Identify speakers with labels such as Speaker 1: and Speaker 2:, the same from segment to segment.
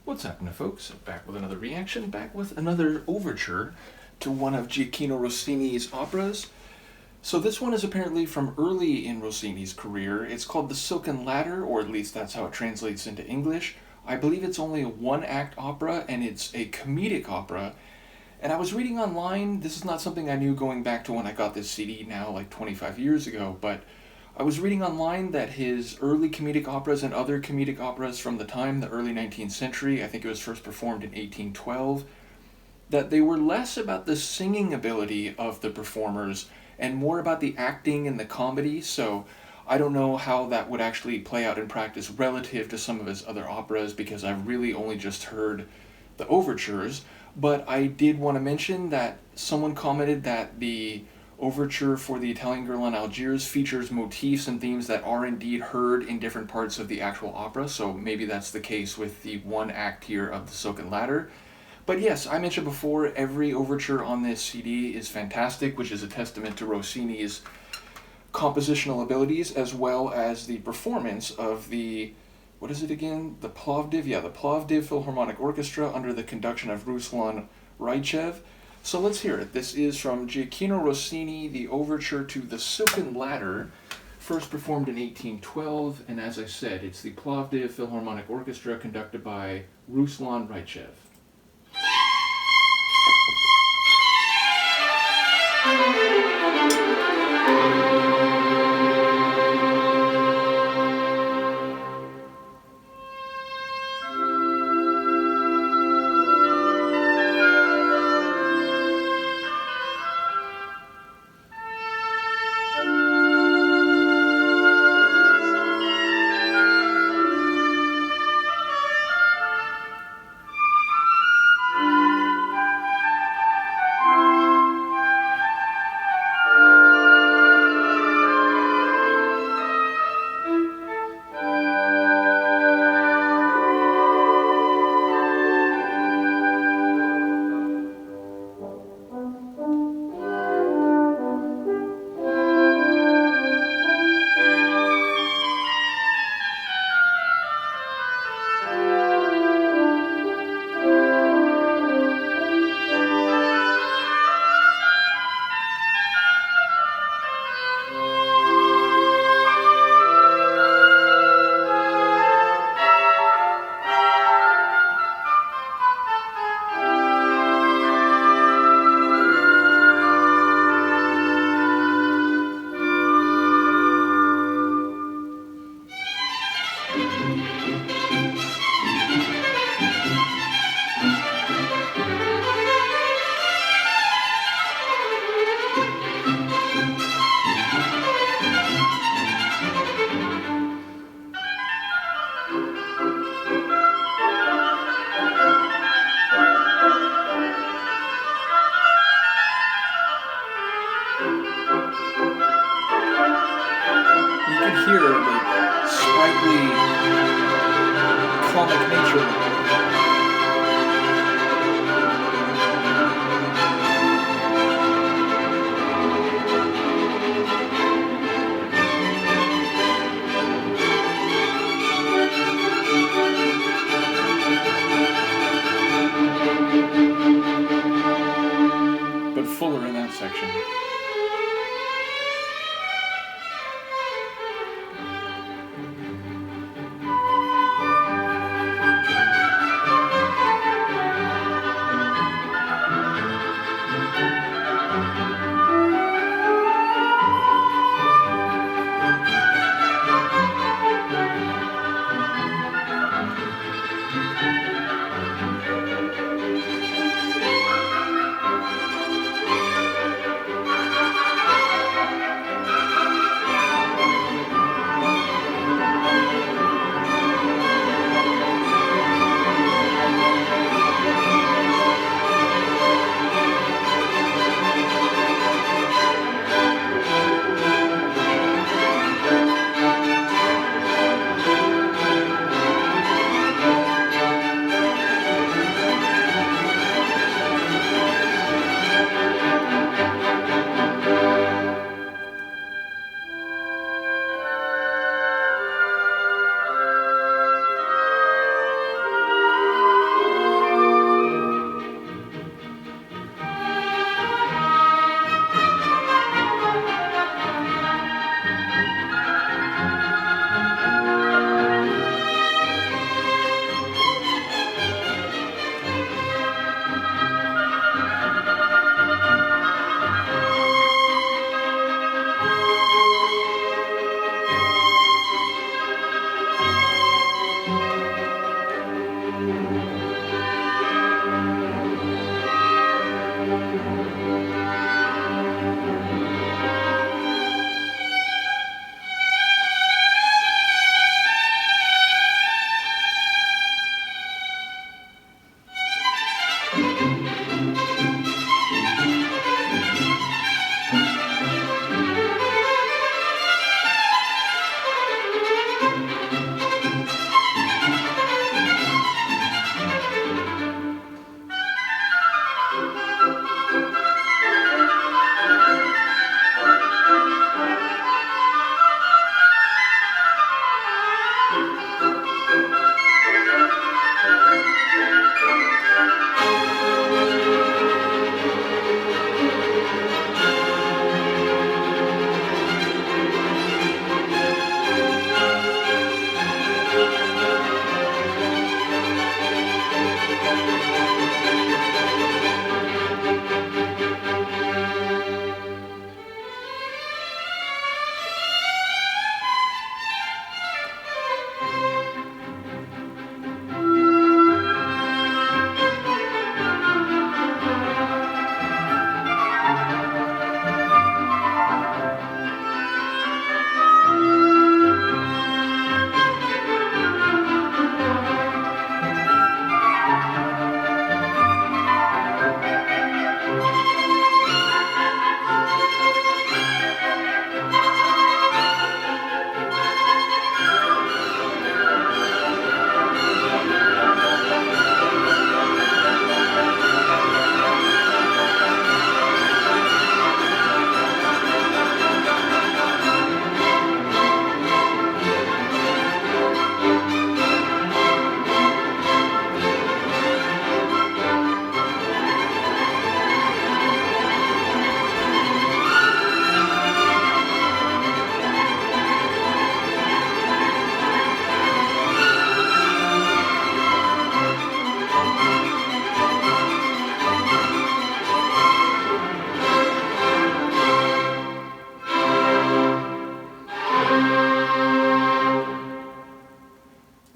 Speaker 1: What's happening, folks? Back with another reaction, back with another overture to one of Gioacchino Rossini's operas. So this one is apparently from early in Rossini's career. It's called The Silken Ladder, or at least that's how it translates into English. I believe it's only a one-act opera, and it's a comedic opera. And I was reading online, this is not something I knew going back to when I got this CD now, like 25 years ago, but I was reading online that his early comedic operas and other comedic operas from the time, the early 19th century, I think it was first performed in 1812, that they were less about the singing ability of the performers and more about the acting and the comedy. So I don't know how that would actually play out in practice relative to some of his other operas, because I've really only just heard the overtures. But I did want to mention that someone commented that the overture for The Italian Girl in Algiers features motifs and themes that are indeed heard in different parts of the actual opera, so maybe that's the case with the one act here of The Silken Ladder. But yes, I mentioned before, every overture on this CD is fantastic, which is a testament to Rossini's compositional abilities, as well as the performance of the, what is it again? The Plovdiv Philharmonic Orchestra under the conduction of Rouslan Raychev. So let's hear it. This is from Gioacchino Rossini, the overture to The Silken Ladder, first performed in 1812, and as I said, it's the Plovdiv Philharmonic Orchestra conducted by Rouslan Raychev. You can hear the sprightly comic nature. But fuller in that section.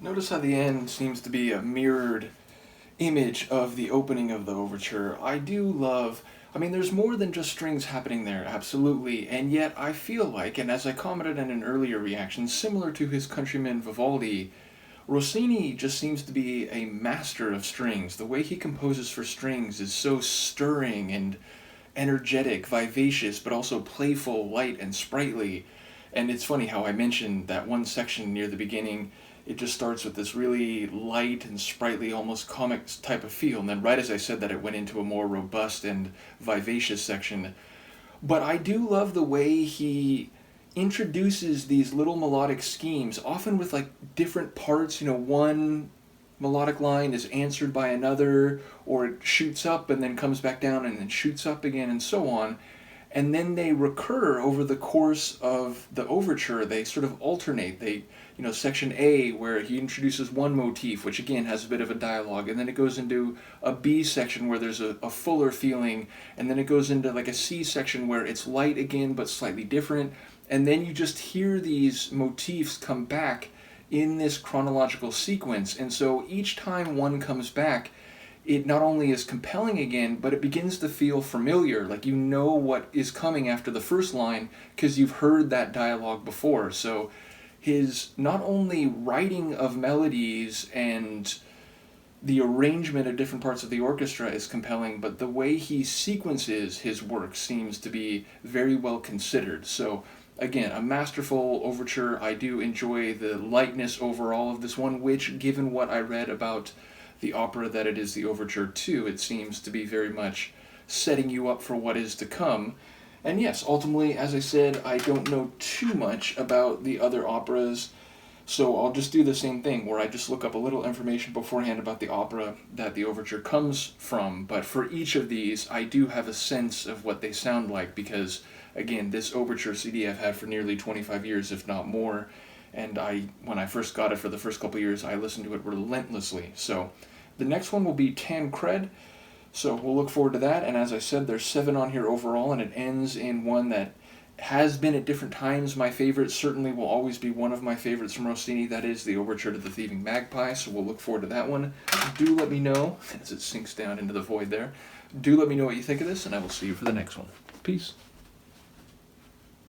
Speaker 1: Notice how the end seems to be a mirrored image of the opening of the overture. I do love, I mean, there's more than just strings happening there, absolutely, and yet I feel like, and as I commented in an earlier reaction, similar to his countryman Vivaldi, Rossini just seems to be a master of strings. The way he composes for strings is so stirring and energetic, vivacious, but also playful, light, and sprightly. And it's funny how I mentioned that one section near the beginning, it just starts with this really light and sprightly, almost comic type of feel. And then right as I said that, it went into a more robust and vivacious section. But I do love the way he introduces these little melodic schemes, often with like different parts. You know, one melodic line is answered by another, or it shoots up and then comes back down and then shoots up again, and so on. And then they recur over the course of the overture. They sort of alternate. They, you know, section A, where he introduces one motif, which again has a bit of a dialogue, and then it goes into a B section where there's a fuller feeling, and then it goes into like a C section where it's light again but slightly different, and then you just hear these motifs come back in this chronological sequence. And so each time one comes back, it not only is compelling again, but it begins to feel familiar, like you know what is coming after the first line because you've heard that dialogue before. So his not only writing of melodies and the arrangement of different parts of the orchestra is compelling, but the way he sequences his work seems to be very well considered. So again, a masterful overture. I do enjoy the lightness overall of this one, which, given what I read about the opera that it is the overture to, it seems to be very much setting you up for what is to come. And yes, ultimately, as I said, I don't know too much about the other operas, so I'll just do the same thing, where I just look up a little information beforehand about the opera that the overture comes from. But for each of these, I do have a sense of what they sound like, because, again, this overture CD I've had for nearly 25 years, if not more, and when I first got it for the first couple of years, I listened to it relentlessly. So the next one will be Tancred, so we'll look forward to that. And as I said, there's 7 on here overall, and it ends in one that has been at different times my favorite, certainly will always be one of my favorites from Rossini. That is the Overture to the Thieving Magpie, so we'll look forward to that one. Do let me know, as it sinks down into the void there, do let me know what you think of this, and I will see you for the next one. Peace.